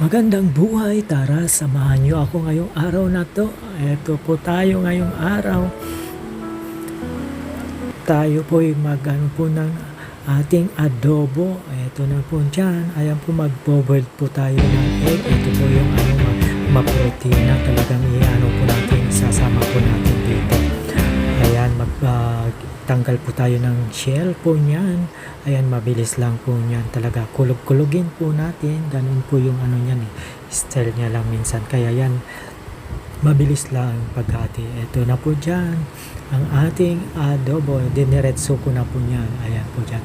Magandang buhay, tara samahan niyo ako ngayong araw na to. Ito po tayo ngayong araw. Tayo po ay mag-ano po ng ating adobo. Ito na po dyan. Ayan po, mag-boiled po tayo ng egg. Ito po yung ma-protein na talagang i-ano po natin, sasama po natin dito. Ayan, tanggal po tayo ng shell po niyan. Ayan, mabilis lang po niyan talaga. Kulog-kulogin po natin. Ganun po yung ano niyan eh. Style niya lang minsan. Kaya yan, mabilis lang paghati. Ito na po dyan. Ang ating adobo. Diniretso ko na po niyan. Ayan po dyan.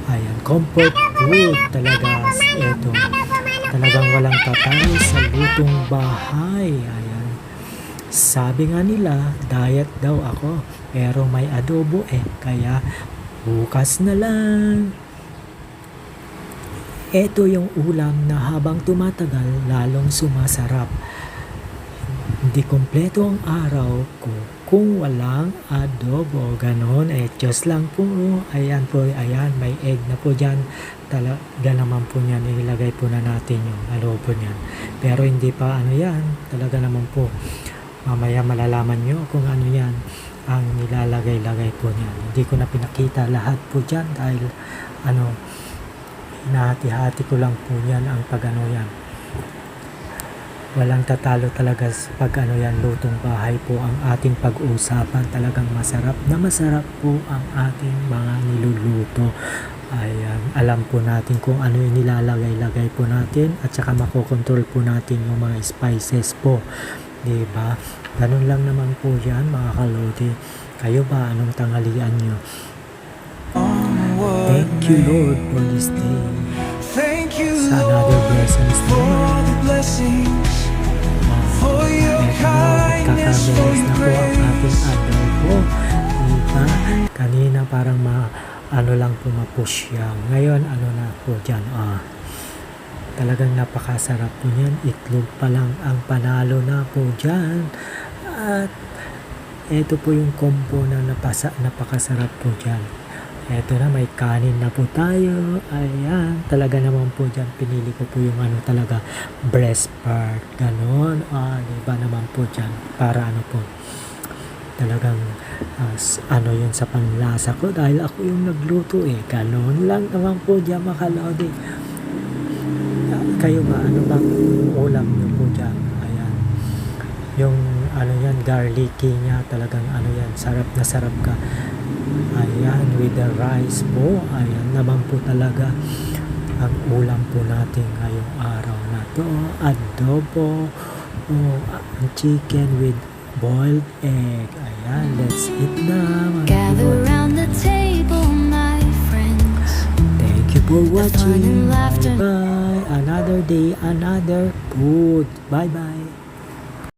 Ayan, comfort food talaga. Ito. Talagang walang tatalo sa lutong bahay. Ayan. Sabi nga nila, diet daw ako. Pero may adobo eh. Kaya bukas na lang. Ito yung ulam na habang tumatagal, lalong sumasarap. Hindi kompleto ang araw ko kung walang adobo. Ganon eh. Diyos lang po. Ayan po. Ayan. May egg na po dyan. Talaga naman po yan. Ilagay po na natin yung adobo niyan. Pero hindi pa ano yan. Talaga naman po. Mamaya malalaman nyo kung ano yan ang nilalagay-lagay po niyan. Hindi ko na pinakita lahat po dyan dahil ano, hinahati-hati ko lang po yan ang pag-ano yan. Walang tatalo talaga pag ano yan, lutong bahay po ang ating pag-uusapan. Talagang masarap na masarap po ang ating mga niluluto. Ayan, alam po natin kung ano yung nilalagay-lagay po natin at saka makokontrol po natin yung mga spices po. Diba? Ganun lang naman po yan mga kalodi. Kayo ba? Anong tanghalian nyo? Thank you Lord for this day. Sa another blessings naman. Magkakabeles na po ang ating adobo. Diba? Kanina parang ano lang po mapush yan. Ngayon ano na po dyan. Talagang napakasarap po niyan. Itlog pa lang ang panalo na po dyan. At ito po yung combo na napakasarap po dyan. Ito na, may kanin na po tayo. Ayan, talaga naman po dyan. Pinili ko po yung ano talaga, breast part. Ganon. Diba naman po dyan. Para ano po, talagang ano yun sa panlasa ko. Dahil ako yung nagluto eh. Ganon lang naman po dyan makalodi. Kayo ba? Ano bang ulam nyo po dyan? Ayan. Yung ano yan, garlicky niya. Talagang ano yan, sarap na sarap ka. Ayan, with the rice po. Ayan naman po talaga ang ulam po natin ngayong araw na to. Adobo. Chicken with boiled egg. Ayan, let's eat na. Gather round the table, my friends. Thank you for watching. Bye-bye. Another day, another food. Bye-bye.